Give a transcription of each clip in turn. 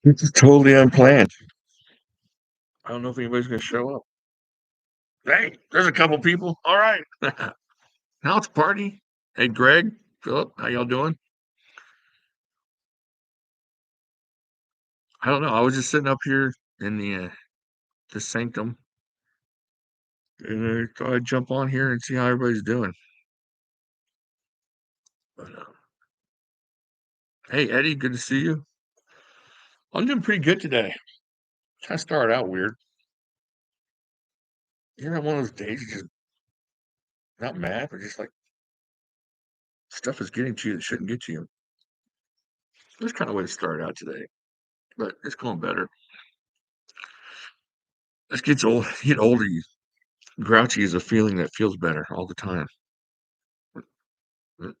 This is totally unplanned. I don't know if anybody's gonna show up. Hey, there's a couple people. All right. Now it's a party. Hey, Greg, Philip, how y'all doing? I don't know. I was just sitting up here in the sanctum, and I thought I'd jump on here and see how everybody's doing. But, hey, Eddie, good to see you. I'm doing pretty good today. Kind of started out weird. You know, one of those days you just not mad, but just like stuff is getting to you that shouldn't get to you. That's kind of way to start out today, but it's going better. As gets old, you get older, grouchy is a feeling that feels better all the time. I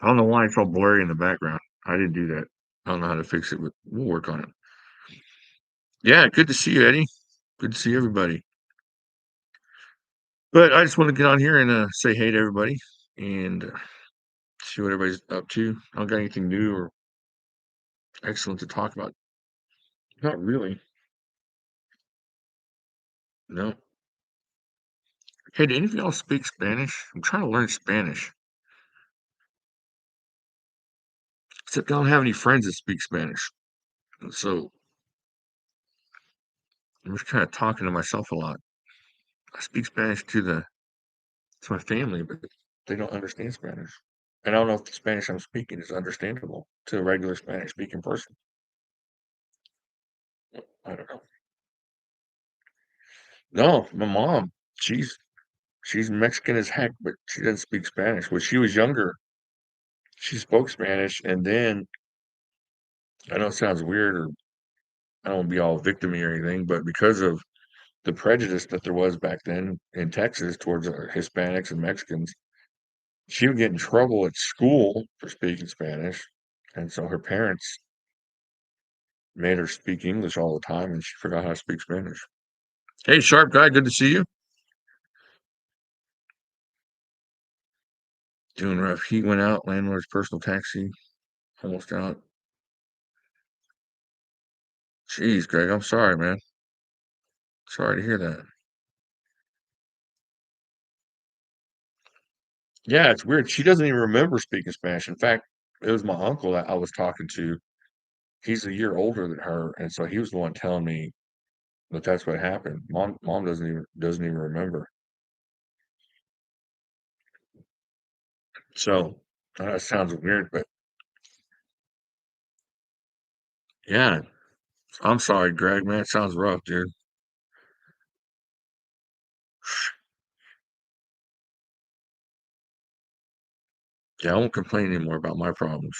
don't know why it's all blurry in the background. I didn't do that. I don't know how to fix it, but we'll work on it. Yeah, good to see you, Eddie. Good to see everybody. But I just want to get on here and say hey to everybody and see what everybody's up to. I don't got anything new or excellent to talk about. Not really. No. Hey, do any of y'all speak Spanish? I'm trying to learn Spanish. Except I don't have any friends that speak Spanish. So I'm just kind of talking to myself a lot. I speak Spanish to my family, but they don't understand Spanish. And I don't know if the Spanish I'm speaking is understandable to a regular Spanish speaking person. I don't know. No, my mom, she's Mexican as heck, but she doesn't speak Spanish. When she was younger, she spoke Spanish, and then I know it sounds weird, or I don't want to be all victimy or anything, but because of the prejudice that there was back then in Texas towards Hispanics and Mexicans, she would get in trouble at school for speaking Spanish, and so her parents made her speak English all the time, and she forgot how to speak Spanish. Hey, sharp guy, good to see you. Doing rough. Heat went out. Landlord's personal taxi almost out. Jeez, Greg, I'm sorry, man. Sorry to hear that. Yeah, it's weird. She doesn't even remember speaking Spanish. In fact, it was my uncle that I was talking to. He's a year older than her, and so he was the one telling me that that's what happened. Mom doesn't even remember. So that sounds weird, but yeah, I'm sorry, Greg, man. It sounds rough, dude. Yeah, I won't complain anymore about my problems.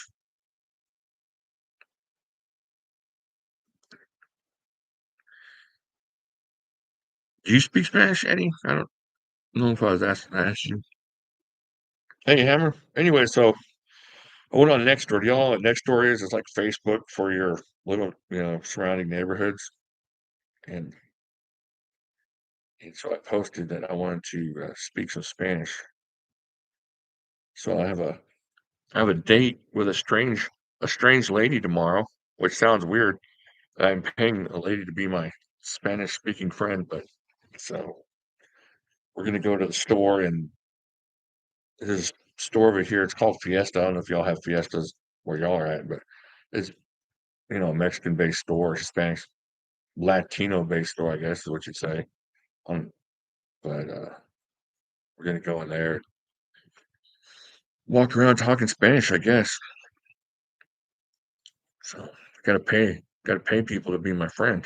Do you speak Spanish, Eddie? I don't know if I was asked you. Hey, Hammer. Anyway, so I went on Nextdoor. Do y'all know what Nextdoor is? It's like Facebook for your little, surrounding neighborhoods. And so I posted that I wanted to speak some Spanish. So I have a date with a strange lady tomorrow, which sounds weird. I'm paying a lady to be my Spanish speaking friend, but so we're gonna go to the store, and there's a store over here. It's called Fiesta. I don't know if y'all have Fiestas where y'all are at, but it's a Mexican based store, Hispanic Latino based store, I guess is what you'd say. Um, but we're gonna go in there, walk around talking Spanish, I guess. So gotta pay people to be my friend.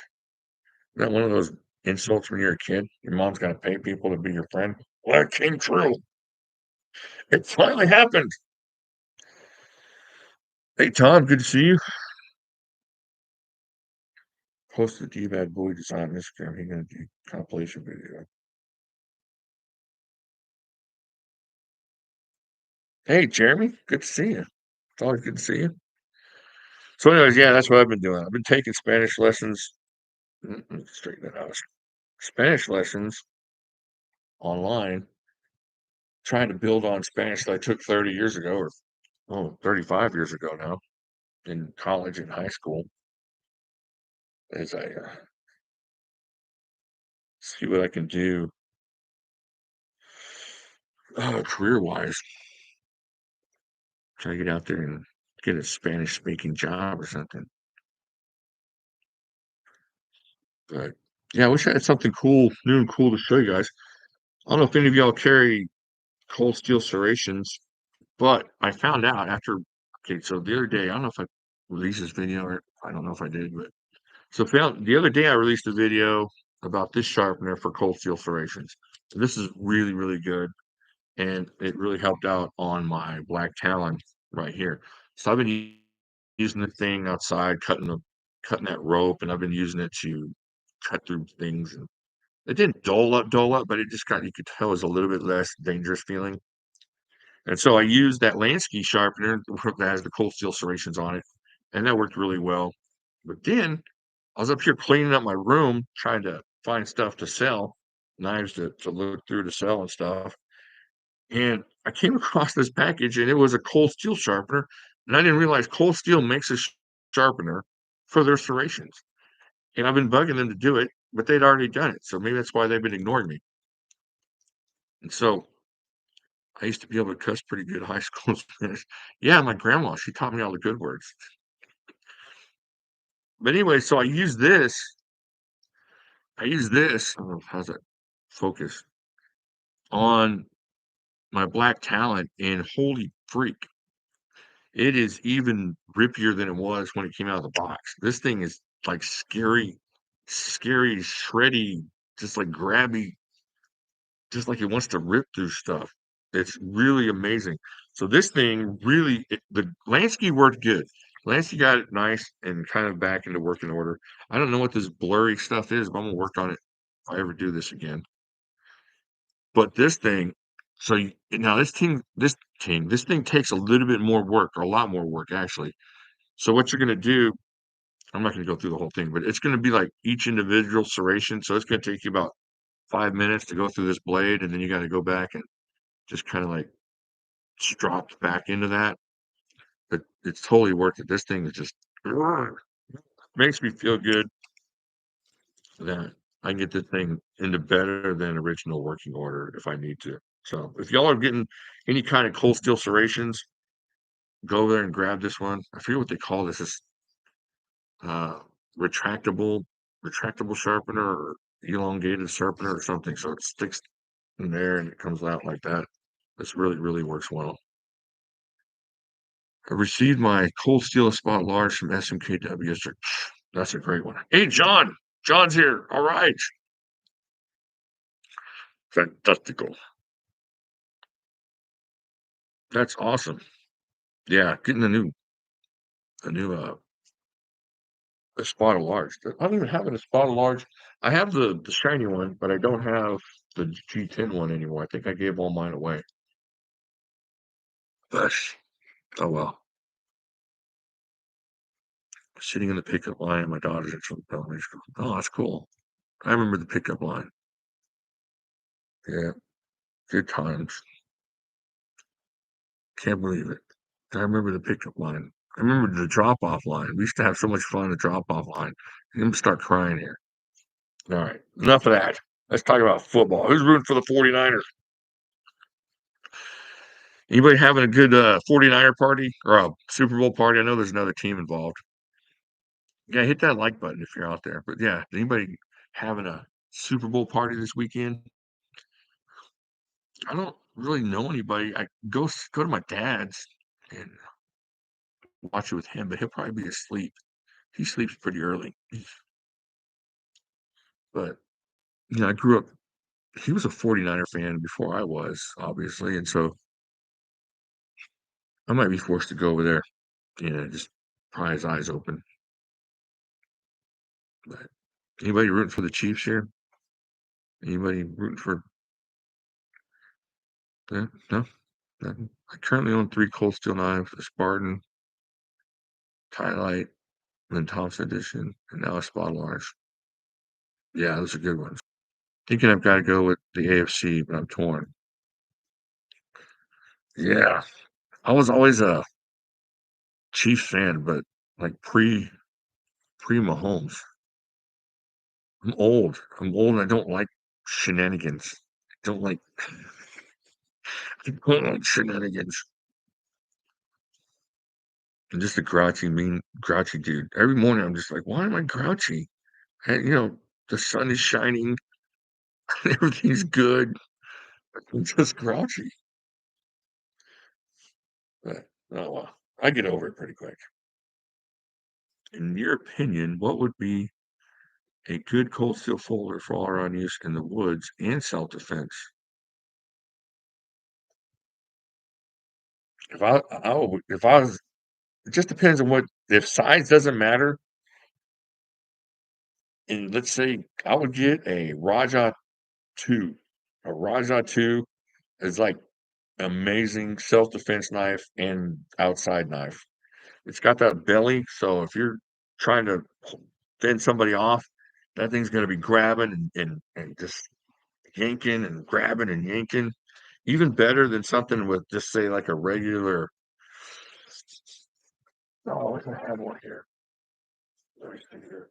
Isn't that one of those insults when you're a kid? Your mom's gotta pay people to be your friend. Well, that came true. It finally happened. Hey Tom, good to see you. Posted the bad boy design on Instagram. He gonna do compilation video. Hey Jeremy, good to see you. It's always good to see you. So, anyways, yeah, that's what I've been doing. I've been taking Spanish lessons. Let me straighten that out. Spanish lessons online, trying to build on Spanish that I took 30 years ago, or 35 years ago now. in college and high school as I see what I can do career wise. Try to get out there and get a Spanish speaking job or something. But yeah, I wish I had something cool, new and cool to show you guys. I don't know if any of y'all carry cold steel serrations, but I found out after. Okay, so the other day, I don't know if I released this video or I don't know if I did, but so found the other day I released a video about this sharpener for cold steel serrations. This is really, really good, and it really helped out on my black talon right here. So I've been using the thing outside, cutting that rope, and I've been using it to cut through things. And it didn't dull up, but it just got you could tell it was a little bit less dangerous feeling. And so I used that Lansky sharpener that has the cold steel serrations on it, and that worked really well. But then I was up here cleaning up my room, trying to find stuff to sell, knives to look through to sell and stuff. And I came across this package, and it was a cold steel sharpener, and I didn't realize cold steel makes a sharpener for their serrations. And I've been bugging them to do it, but they'd already done it. So maybe that's why they've been ignoring me. And so I used to be able to cuss pretty good high school Spanish. Yeah, my grandma, she taught me all the good words. But anyway, so I use this, how's that focus on my black talent, and holy freak, it is even rippier than it was when it came out of the box. This thing is like scary, shreddy, just like grabby, just like it wants to rip through stuff. It's really amazing. So this thing really, the Lansky worked good. Lansky got it nice and kind of back into working order. I don't know what this blurry stuff is, but I'm gonna work on it if I ever do this again. But this thing, so now this thing takes a little bit more work, or a lot more work actually. So what you're gonna do, I'm not gonna go through the whole thing, but it's gonna be like each individual serration. So it's gonna take you about 5 minutes to go through this blade, and then you got to go back and just kind of like dropped back into that. But it's totally worth it. This thing is just makes me feel good that I can get this thing into better than original working order if I need to. So if y'all are getting any kind of cold steel serrations, go over there and grab this one. I forget what they call this. It's uh, retractable retractable sharpener or elongated sharpener or something. So it sticks in there and it comes out like that. This really, really works well. I received my cold steel spot large from SMKW yesterday. That's a great one. Hey, John. John's here. All right. Fantastical. That's awesome. Yeah, getting a new a spot of large. I don't even have a spot of large. I have the shiny one, but I don't have the G10 one anymore. I think I gave all mine away. But oh well. Sitting in the pickup line, my daughter's at some elementary school. Oh, that's cool. I remember the pickup line. Yeah, good times. Can't believe it. I remember the pickup line. I remember the drop-off line. We used to have so much fun on the drop-off line. I'm gonna start crying here. All right, enough of that. Let's talk about football. Who's rooting for the 49ers? Anybody having a good 49er party or a Super Bowl party? I know there's another team involved. Yeah, hit that like button if you're out there. But yeah, anybody having a Super Bowl party this weekend? I don't really know anybody. I go to my dad's and watch it with him, but he'll probably be asleep. He sleeps pretty early. But I grew up. He was a 49er fan before I was, obviously, and so I might be forced to go over there, just pry his eyes open. But anybody rooting for the Chiefs here? Anybody rooting for that? No. I currently own 3 cold steel knives: a Spartan, Tylight, and Thompson edition, and now a Spot Large. Yeah, those are good ones. Thinking I've got to go with the AFC, but I'm torn. Yeah, I was always a Chiefs fan, but like pre-Mahomes. I'm old, and I don't like shenanigans. I don't like shenanigans. I'm just a grouchy dude. Every morning, I'm just like, why am I grouchy? And, the sun is shining, everything's good. I'm just grouchy. But, oh well, I get over it pretty quick. In your opinion, what would be a good cold steel folder for all around use in the woods and self-defense? If I was, it just depends on what. If size doesn't matter, and let's say I would get a Raja 2. A Raja 2 is like amazing self-defense knife and outside knife. It's got that belly, so if you're trying to fend somebody off, that thing's gonna be grabbing and just yanking and grabbing and yanking. Even better than something with just say like a regular. Oh, I wish I had one here. Let me see here.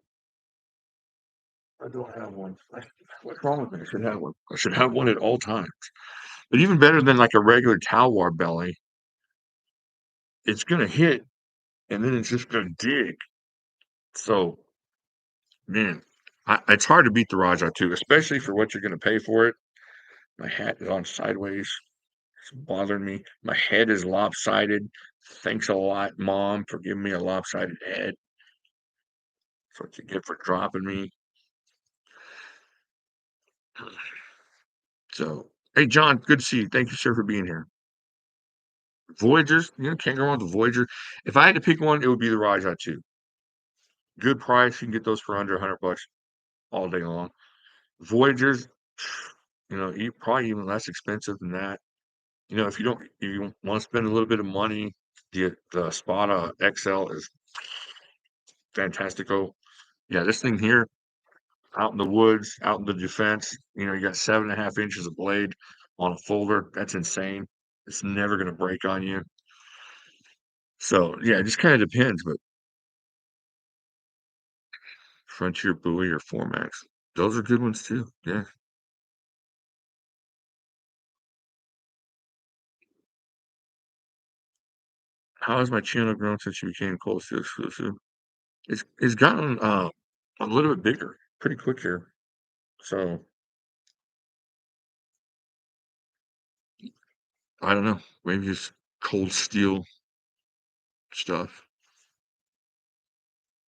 I don't have one. What's wrong with me? I should have one. I should have one at all times. But even better than like a regular Talwar belly, it's gonna hit and then it's just gonna dig. So, man, it's hard to beat the Raja too, especially for what you're gonna pay for it. My hat is on sideways. It's bothering me. My head is lopsided. Thanks a lot, Mom, for giving me a lopsided head. That's what you get for dropping me. So, hey, John, good to see you. Thank you, sir, for being here. Voyagers, can't go wrong with the Voyager. If I had to pick one, it would be the Raja 2. Good price. You can get those for under $100 all day long. Voyagers, probably even less expensive than that. If you want to spend a little bit of money, the Spada XL is fantastical. Yeah, this thing here, out in the woods, out in the defense, you got 7.5 inches of blade on a folder. That's insane. It's never going to break on you. So, yeah, it just kind of depends, but Frontier Buoy or Formax, those are good ones too. Yeah. How has my channel grown since you became Cold Steel exclusive? It's gotten a little bit bigger pretty quick here. So I don't know. Maybe just cold steel stuff.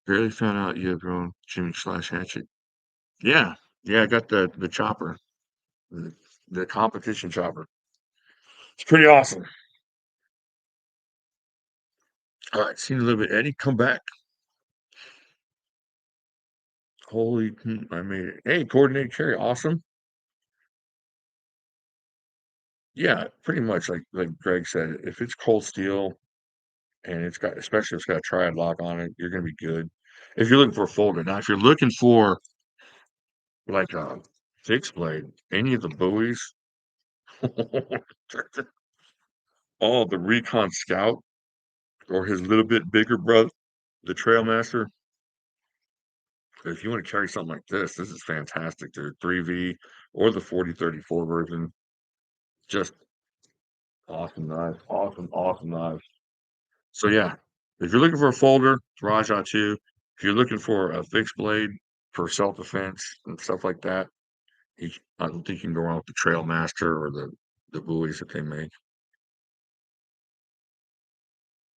Barely found out you have your own Jimmy/slash hatchet. Yeah. Yeah, I got the chopper. The, the competition chopper. It's pretty awesome. All right, seen a little bit. Eddie, come back. I made it. Hey, coordinated carry, awesome. Yeah, pretty much like Greg said, if it's cold steel and especially if it's got a triad lock on it, you're gonna be good. If you're looking for a folder. Now, if you're looking for like a fixed blade, any of the buoys, oh, the Recon Scout or his little bit bigger brother, the Trailmaster. If you want to carry something like this is fantastic. The 3V or the 4034 version, just awesome knife, awesome knife. So yeah, if you're looking for a folder, it's Raja 2. If you're looking for a fixed blade for self-defense and stuff like that, I don't think you can go wrong with the Trailmaster or the buoys that they make.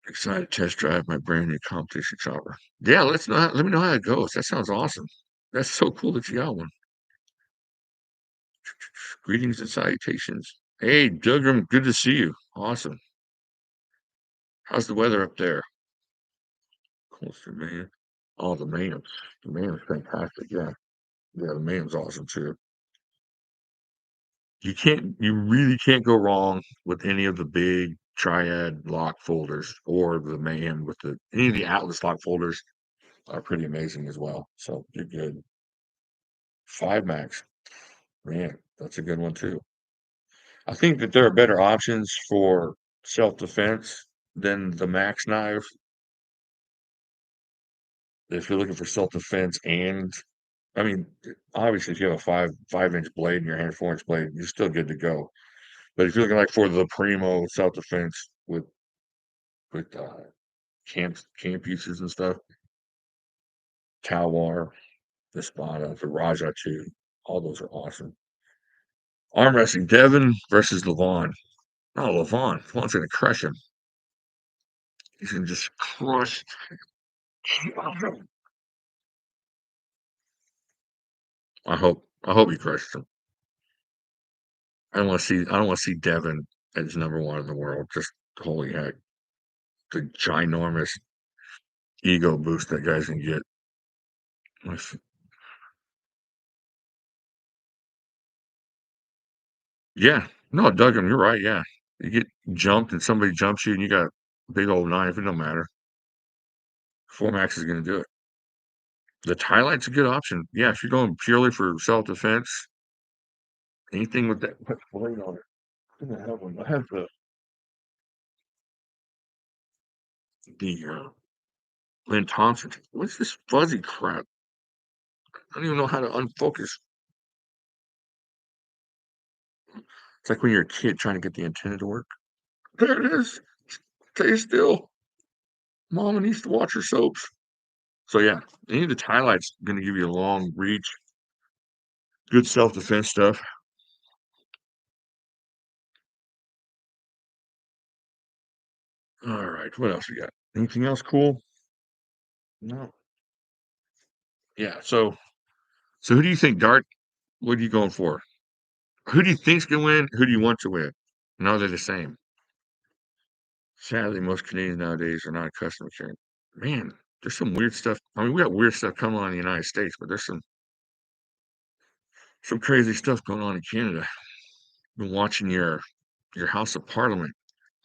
Excited to test drive my brand new competition chopper. Yeah, let me know how it goes. That sounds awesome. That's so cool that you got one. Greetings and salutations. Hey, Pilgrim, good to see you. Awesome. How's the weather up there? Closer, man. Oh, the man. The man is fantastic. Yeah. Yeah, the man's awesome too. You really can't go wrong with any of the big triad lock folders or the man with any of the Atlas lock folders are pretty amazing as well. So you're good. 5 Max, man, that's a good one too. I think that there are better options for self-defense than the Max knife. if you're looking for self-defense and I mean, obviously, if you have a 5-inch blade in your hand, 4-inch blade, you're still good to go. But if you're looking, like, for the primo self-defense with camp uses and stuff, Talwar, the Espada, the Raja 2, all those are awesome. Arm wrestling, Devin versus Levon. Oh, Levon's gonna crush him. He's gonna just crush. I hope he crushes him. I don't wanna see Devin as number 1 in the world. Just holy heck, the ginormous ego boost that guys can get. With yeah. No, Duggan, you're right, yeah. You get jumped and somebody jumps you and you got a big old knife, it don't matter. Formax is gonna do it. The tie light's a good option. Yeah, if you're going purely for self-defense, anything with that much blade on it. I think I have one. I have the Lynn Thompson. What's this fuzzy crap? I don't even know how to unfocus. It's like when you're a kid trying to get the antenna to work. There it is. Stay still. Mama needs to watch her soaps. So yeah, any of the tie light's gonna give you a long reach, good self-defense stuff. All right, what else we got? Anything else cool? No. Yeah. So who do you think, Dart? What are you going for? Who do you think's gonna win? Who do you want to win? No, they're the same. Sadly, most Canadians nowadays are not accustomed to carrying. Man, there's some weird stuff. I mean, we got weird stuff coming on in the United States, but there's some crazy stuff going on in Canada. Been watching your House of Parliament.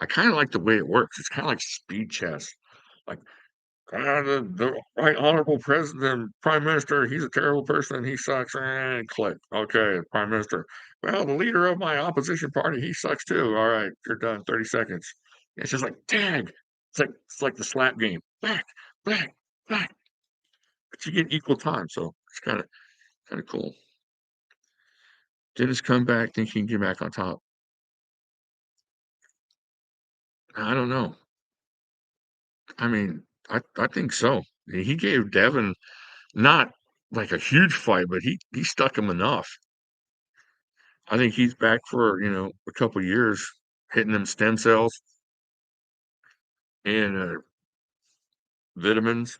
I kind of like the way it works. It's kind of like speed chess. Like the right honorable president, prime minister, he's a terrible person. He sucks. And click. Okay, prime minister. Well, the leader of my opposition party, he sucks too. All right, you're done. 30 seconds. It's just like tag. It's like the slap game. Back, back, back. But you get equal time, so it's kind of cool. Did his comeback? Think he can get back on top? I don't know. I mean, I think so. He gave Devin not like a huge fight, but he stuck him enough. I think he's back for, a couple years hitting them stem cells and, vitamins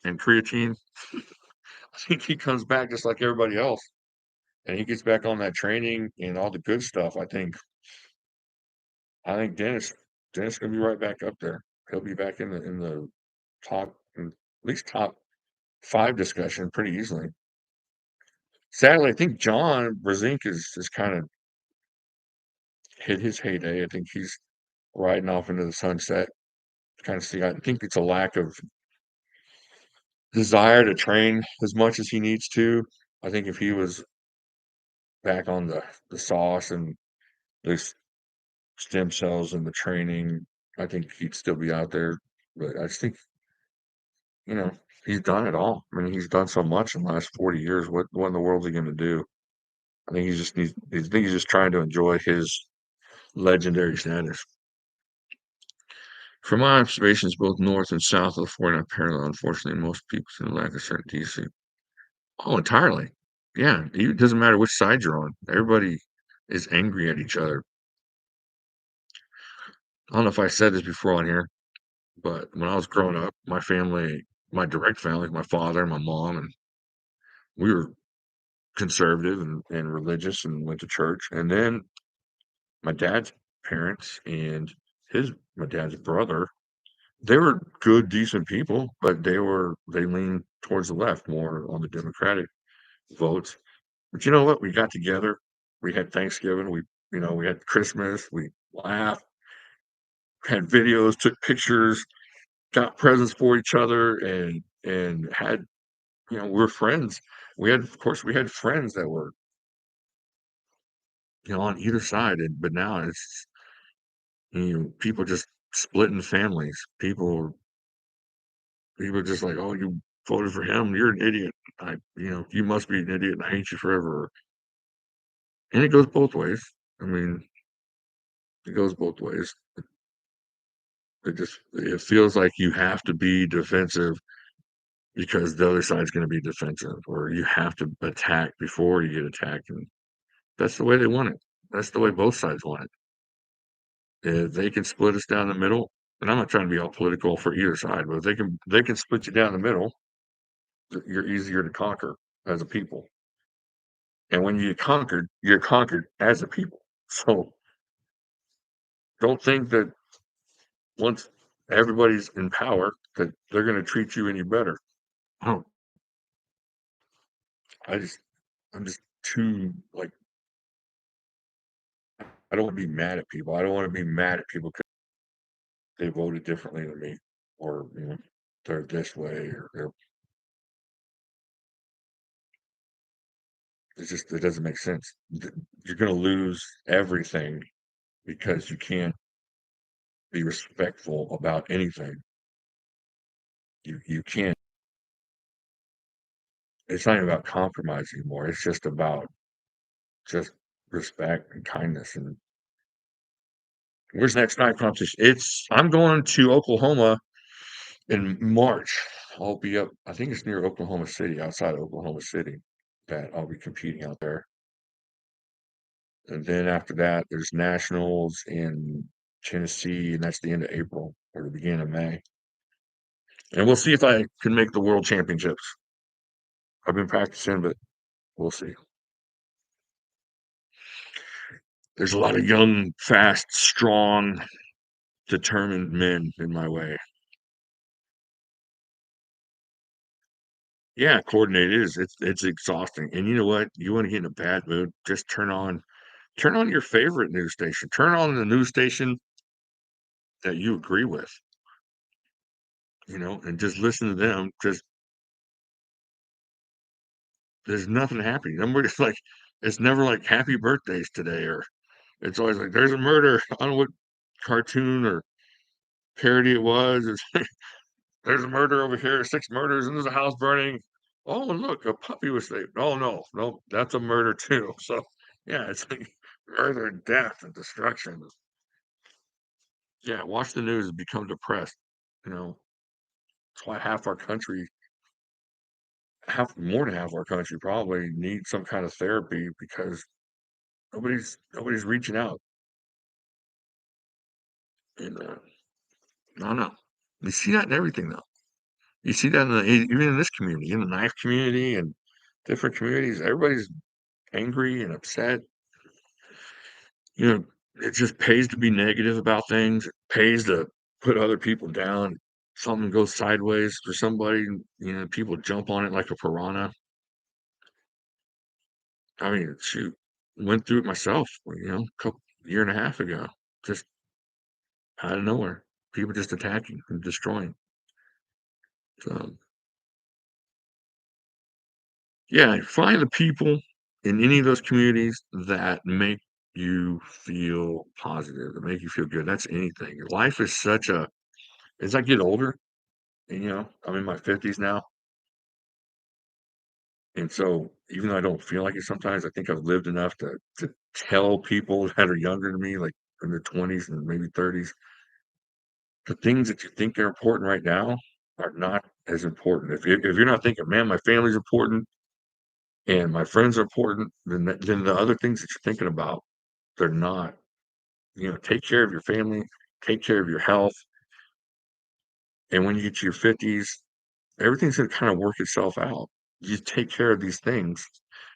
and creatine. I think he comes back just like everybody else, and he gets back on that training and all the good stuff. I think Dennis gonna be right back up there. He'll be back in the top, at least top 5 discussion pretty easily. Sadly, I think John Brzenk is kinda hit his heyday. I think he's riding off into the sunset. Kinda see I think it's a lack of desire to train as much as he needs to. I think if he was back on the sauce and those stem cells and the training, I think he'd still be out there. But I just think, you know, he's done it all. I mean, he's done so much in the last 40 years. What in the world is he gonna do? I think he's just trying to enjoy his legendary status. From my observations, both north and south of the 49 parallel, unfortunately, most people seem to lack a certain decency. Oh, entirely. Yeah, it doesn't matter which side you're on. Everybody is angry at each other. I don't know if I said this before on here, but when I was growing up, my family, my direct family, my father and my mom, and we were conservative and religious and went to church. And then my dad's parents and my dad's brother, they were good, decent people, but they leaned towards the left, more on the Democratic votes. But you know what? We got together. We had Thanksgiving. We had Christmas. We laughed, had videos, took pictures, got presents for each other, and had we're friends. Of course, we had friends that were on either side, but now it's people just splitting families. People People are just like, "Oh, you voted for him, you're an idiot. You must be an idiot, and I hate you forever." And it goes both ways. I mean, it goes both ways. It feels like you have to be defensive because the other side's gonna be defensive, or you have to attack before you get attacked, and that's the way they want it. That's the way both sides want it. If they can split us down the middle, and I'm not trying to be all political for either side, but if they can split you down the middle, you're easier to conquer as a people. And when you're conquered as a people. So don't think that once everybody's in power that they're gonna treat you any better. I don't I just I'm just too like I don't wanna be mad at people. I don't wanna be mad at people because they voted differently than me or they're this way or they're it doesn't make sense. You're gonna lose everything because you can't be respectful about anything. You can't it's not even about compromise anymore. It's just about just respect and kindness. And where's next night competition? I'm going to Oklahoma in March. I'll be up, I think it's near Oklahoma City, outside of Oklahoma City, that I'll be competing out there. And then after that, there's nationals in Tennessee, and that's the end of April or the beginning of May. And we'll see if I can make the world championships. I've been practicing, but we'll see. There's a lot of young, fast, strong, determined men in my way. Yeah, coordinated is it's exhausting. And you know what? You wanna get in a bad mood, just turn on your favorite news station. Turn on the news station that you agree with, and just listen to them. Just there's nothing happy. Nobody's like it's never like happy birthdays today, or it's always like there's a murder. I don't know what cartoon or parody it was. It's like there's a murder over here, 6 murders, and there's a house burning. Oh, and look, a puppy was saved. Oh no, no, that's a murder too. So yeah, it's like murder and death and destruction. Yeah, watch the news and become depressed. You know, that's why more than half our country probably needs some kind of therapy because nobody's reaching out. And I don't know. You see that in everything though. You see that even in this community, in the knife community and different communities. Everybody's angry and upset. You know, it just pays to be negative about things. It pays to put other people down. Something goes sideways for somebody, people jump on it like a piranha. I mean, shoot, went through it myself, a couple year and a half ago, just out of nowhere. People just attacking and destroying. So, yeah, find the people in any of those communities that make you feel positive, that make you feel good. That's anything. Life is as I get older, and, I'm in my 50s now. And so even though I don't feel like it sometimes, I think I've lived enough to tell people that are younger than me, like in their 20s and maybe 30s, the things that you think are important right now are not as important. If you're not thinking, man, my family's important and my friends are important, then the other things that you're thinking about, they're not. Take care of your family, take care of your health, and when you get to your 50s, everything's gonna kinda work itself out. You take care of these things.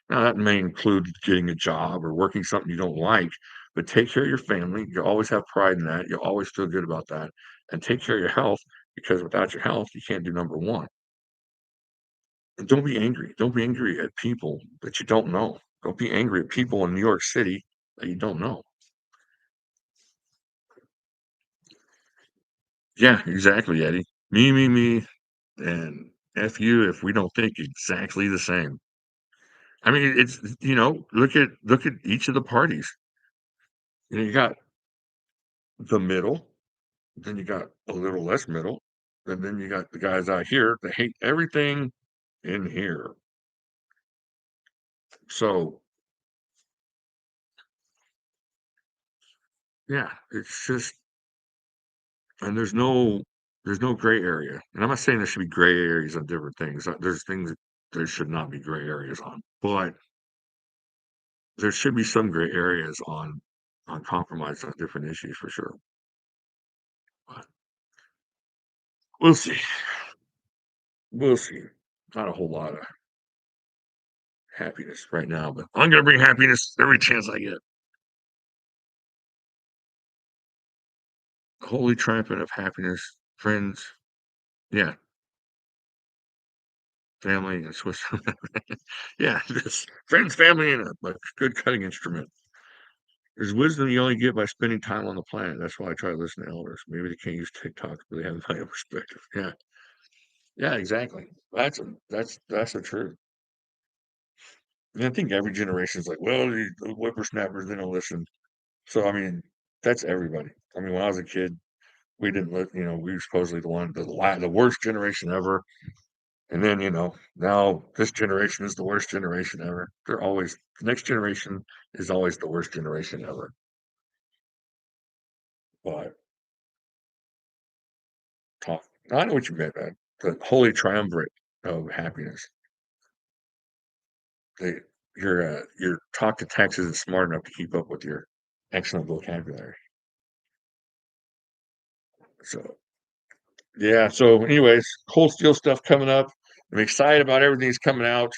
Now, that may include getting a job or working something you don't like, but take care of your family. You always have pride in that. You always feel good about that, and take care of your health because without your health, you can't do number 1. And don't be angry. Don't be angry at people that you don't know. Don't be angry at people in New York City that you don't know. Yeah, exactly, Eddie. Me, and F you if we don't think exactly the same. I mean, look at each of the parties. You got the middle, then you got a little less middle, and then you got the guys out here that hate everything in here. So, yeah, it's just and there's no gray area, and I'm not saying there should be gray areas on different things, there's things that there should not be gray areas on, but there should be some gray areas on compromise on different issues for sure, but we'll see. We'll see. Not a whole lot of happiness right now, but I'm gonna bring happiness every chance I get. Holy triumphant of happiness, friends, yeah, family, and Swiss. Yeah, just friends, family, and a good cutting instrument. There's wisdom you only get by spending time on the planet. That's why I try to listen to elders. Maybe they can't use TikTok, but they have my own perspective. Yeah, yeah, exactly. That's the truth. And I think every generation is like, well, the whippersnappers, they don't listen. So I mean, that's everybody. I mean, when I was a kid, we didn't let we were supposedly the worst generation ever. And then, now this generation is the worst generation ever. The next generation is always the worst generation ever. But talk, I know what you meant, man. The holy triumvirate of happiness. They, your talk to text isn't smart enough to keep up with your excellent vocabulary. So yeah. So, anyways, cold steel stuff coming up. I'm excited about everything that's coming out.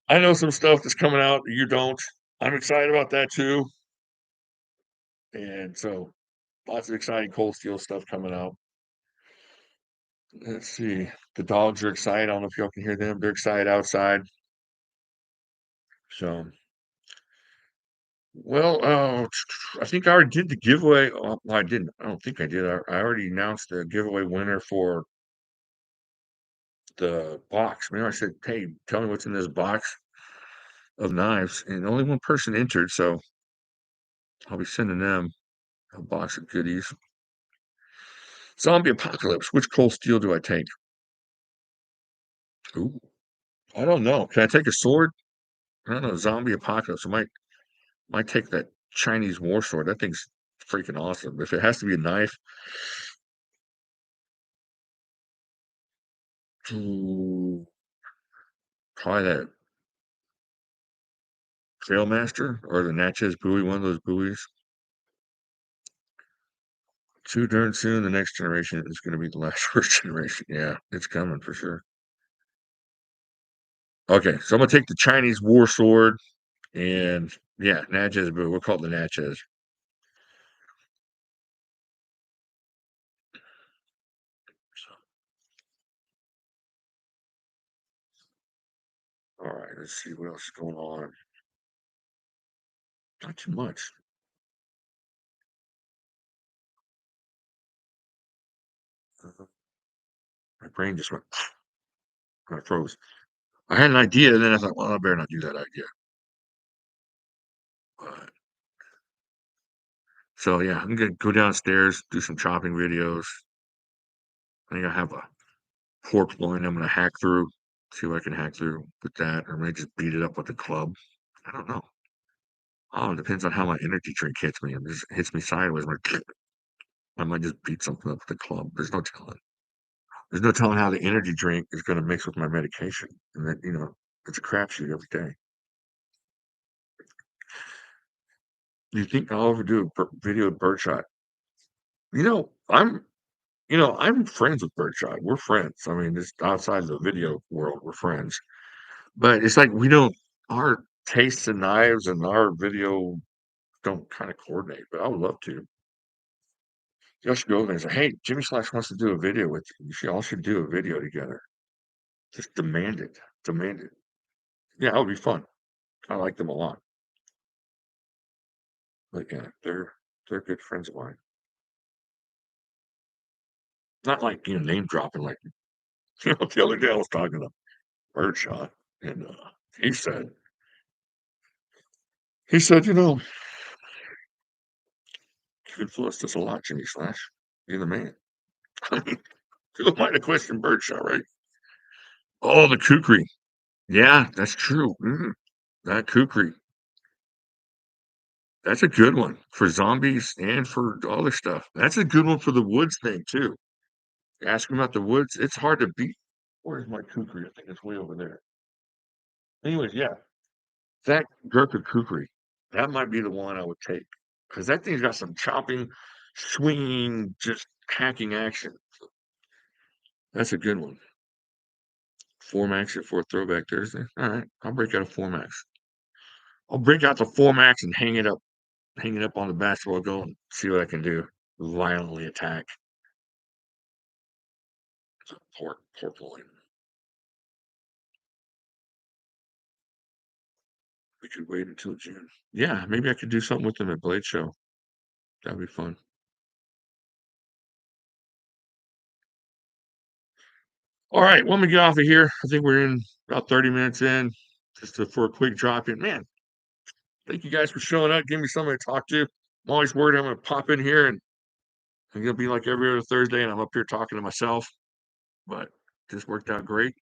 I know some stuff that's coming out that you don't. I'm excited about that too. And so lots of exciting cold steel stuff coming out. Let's see. The dogs are excited. I don't know if y'all can hear them. They're excited outside. So, well, I think I already did the giveaway. Well, I didn't. I don't think I did. I already announced the giveaway winner for the box. Remember, I said, "Hey, tell me what's in this box of knives," and only one person entered. So I'll be sending them a box of goodies. Zombie apocalypse. Which cold steel do I take? Ooh, I don't know. Can I take a sword? I don't know. Zombie apocalypse. I might take that Chinese war sword. That thing's freaking awesome. If it has to be a knife, ooh, probably that Trailmaster or the Natchez buoy, one of those buoys. Too darn soon, the next generation is going to be the last first generation. Yeah, it's coming for sure. Okay, so I'm gonna take the Chinese war sword and yeah, Natchez buoy. We'll call it the Natchez. So, all right, let's see what else is going on. Not too much. Uh, my brain just went. I froze. I had an idea, and then I thought, well, I better not do that idea. But so yeah, I'm gonna go downstairs, do some chopping videos. I think I have a pork loin I'm gonna hack through, see what I can hack through with that, or maybe just beat it up with a club. I don't know. Oh, it depends on how my energy drink hits me. If it just hits me sideways, I might just beat something up with a club. There's no telling. There's no telling how the energy drink is gonna mix with my medication, and then it's a crapshoot every day. Do you think I'll ever do a video with Birdshot? You know, I'm I'm friends with Birdshot. We're friends. I mean, just outside of the video world, we're friends. But it's like we don't our tastes in knives and our video don't kinda coordinate, but I would love to. Y'all should go over there and say, "Hey, Jimislash wants to do a video with you. Y'all should do a video together." Just demand it. Demand it. Yeah, that would be fun. I like them a lot. But, yeah, they're good friends of mine. Not like, name dropping like, the other day I was talking to Birdshot, and, he said "You influenced us a lot, Jimislash. You're the man." Who might have questioned birdshot, right? Oh, the kukri. Yeah, that's true. That kukri. That's a good one for zombies and for other stuff. That's a good one for the woods thing too. Ask 'em about the woods. It's hard to beat. Where's my kukri? I think it's way over there. Anyways, yeah, that Gurkha kukri, that might be the one I would take because that thing's got some chopping, swinging, just hacking action. That's a good one. Formax it for a throwback Thursday. All right, I'll break out a Formax. I'll break out the Formax and hang it up on the basketball goal and see what I can do. Violently attack. Pork loin. We could wait until June. Yeah, maybe I could do something with them at Blade Show. That'd be fun. All right, let me get off of here. I think we're in about 30 minutes in, for a quick drop in. Man, thank you guys for showing up. Give me somebody to talk to. I'm always worried I'm going to pop in here and I'm going to be like every other Thursday and I'm up here talking to myself. But this worked out great.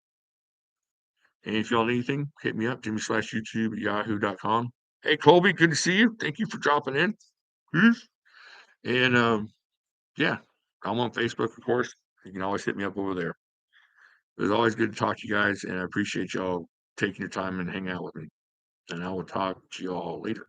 And if y'all need anything, hit me up, jimislashyoutube at yahoo.com. Hey, Colby, good to see you. Thank you for dropping in. Peace. And yeah, I'm on Facebook, of course. You can always hit me up over there. It was always good to talk to you guys, and I appreciate y'all taking your time and hang out with me. And I will talk to y'all later.